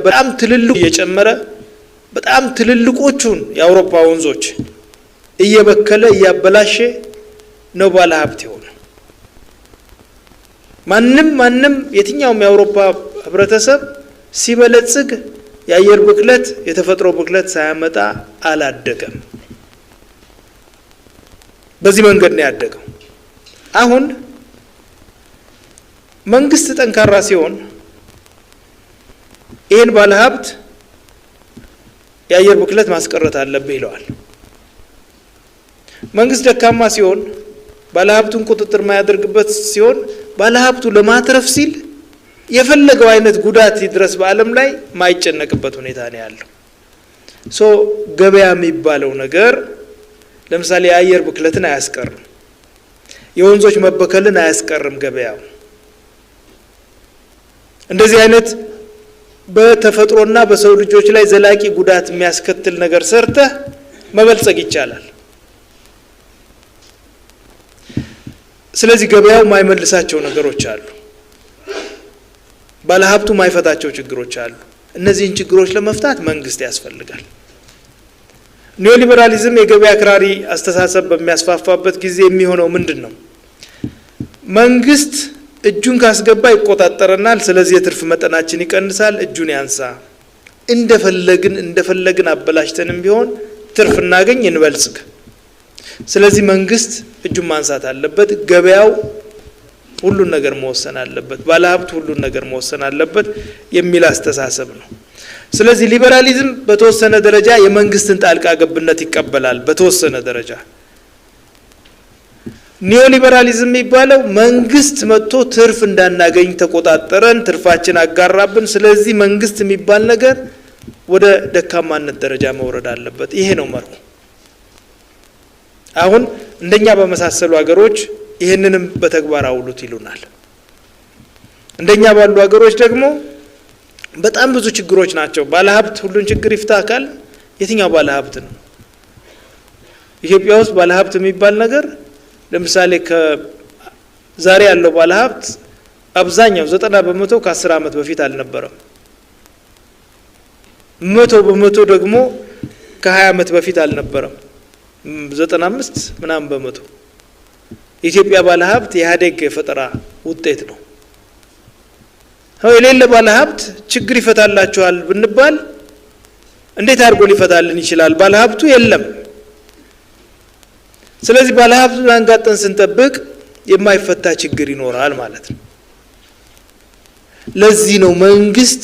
በጣም ትልልቁ እየጨመረ በጣም ትልልቆቹን የአውሮፓ ወንዞች እየበከለ እያበላሸ ነው ባለ ሀብት የሆነ። ማንም የትኛውም የአውሮፓ ህብረተሰብ ሲበለጽግ የአየር ብክለት የተፈጥሮ ብክለት ሳያመጣ አላደገም። በዚህ መንገድ ነው ያደገው። አሁን መንግስት ጠንካራ ሲሆን ይሄን ባለ ሀብት የአየር ብክለት ማስቀረት አለበት ይለዋል። መንግስት ደካማ ሲሆን ባለ ሀብቱን ቁጥጥር ማያደርግበት ሲሆን ባለ ሀብቱ ለማትረፍ ሲል የፈለገው አይነት ጉዳት ይድረስ በአለም ላይ ማይጨነቅበት ሁኔታ ነው ያለው። ገበያ የሚባለው ነገር ለምሳሌ የአየር ብክለትን አያስቀርም፣ የወንዞች መበከልን አያስቀርም። ገበያው እንደዚህ አይነት በተፈጥሮና በሰው ልጆች ላይ ዘላቂ ጉዳት የሚያስከትል ነገር ሰርተ መበልጸግ ይቻላል። ስለዚህ ገበያው ማይመልሳቸው ነገሮች አሉ፣ ባለሀብቱ ማይፈታቸው ችግሮች አሉ። እነዚህን ችግሮች ለመፍታት መንግስት ያስፈልጋል። ኒዮሊበራሊዝም የገበያ አክራሪ አስተሳሰብ በሚያስፋፋበት ጊዜ የሚሆነው ምንድነው? መንግስት እጁን ካስገባ ይቆጣጠረናል፣ ስለዚህ የትርፍ መጠናችን ይቀንሳል፣ እጁን ያንሳ፣ እንደፈለግን አበላሽተንም ቢሆን ትርፍ እናገኝ እንበልጽግ። ስለዚህ መንግስት እጁን ማንሳት አለበት፣ ገበያው ሁሉን ነገር መወሰን አለበት፣ ባለሀብት ሁሉን ነገር መወሰን አለበት የሚል አስተሳሰብ ነው። ስለዚህ ሊበራሊዝም በተወሰነ ደረጃ የመንግስትን ጣልቃ ገብነት ይቀበላል። በተወሰነ ደረጃ ኒዮሊበራሊዝም የሚባለው መንግስት መጥቶ ትርፍ እንዳናገኝ ተቆጣጠረን፣ ትርፋችን አጋራብን፣ ስለዚህ መንግስት የሚባል ነገር ወደ ደካማነት ደረጃ መውረድ አለበት። ይሄ ነው መርሁ። አሁን እንደኛ በመሳሰሉ ሀገሮች ይሄንንም በተግባር አውሉት ይሉናል። እንደኛ ባሉ ሀገሮች ደግሞ በጣም ብዙ ችግሮች ናቸው። ባለሀብት ሁሉን ችግር ይፍታካል። የትኛው ባለሀብት ነው? ኢትዮጵያ ውስጥ ባለሀብት የሚባል ነገር ለምሳሌ ከዛሬ ያለው ባለሀብት አብዛኛው 90% ከ10 አመት በፊት አልነበረም። 100% ደግሞ ከ20 አመት በፊት አልነበረም። 95 ምናምን በመቶ ኢትዮጵያ ባለሀብት የኢህአዴግ ፈጠራ ውጤት ነው። የሌለ ባለሀብት ችግር ይፈታላችኋል ብንባል እንዴት አድርጎ ሊፈታልን ይችላል? ባለሀብቱ የለም። ስለዚህ ባለሀብቱን አንጋጠን ስንጠብቅ የማይፈታ ችግር ይኖራል ማለት ነው። ለዚህ ነው መንግስት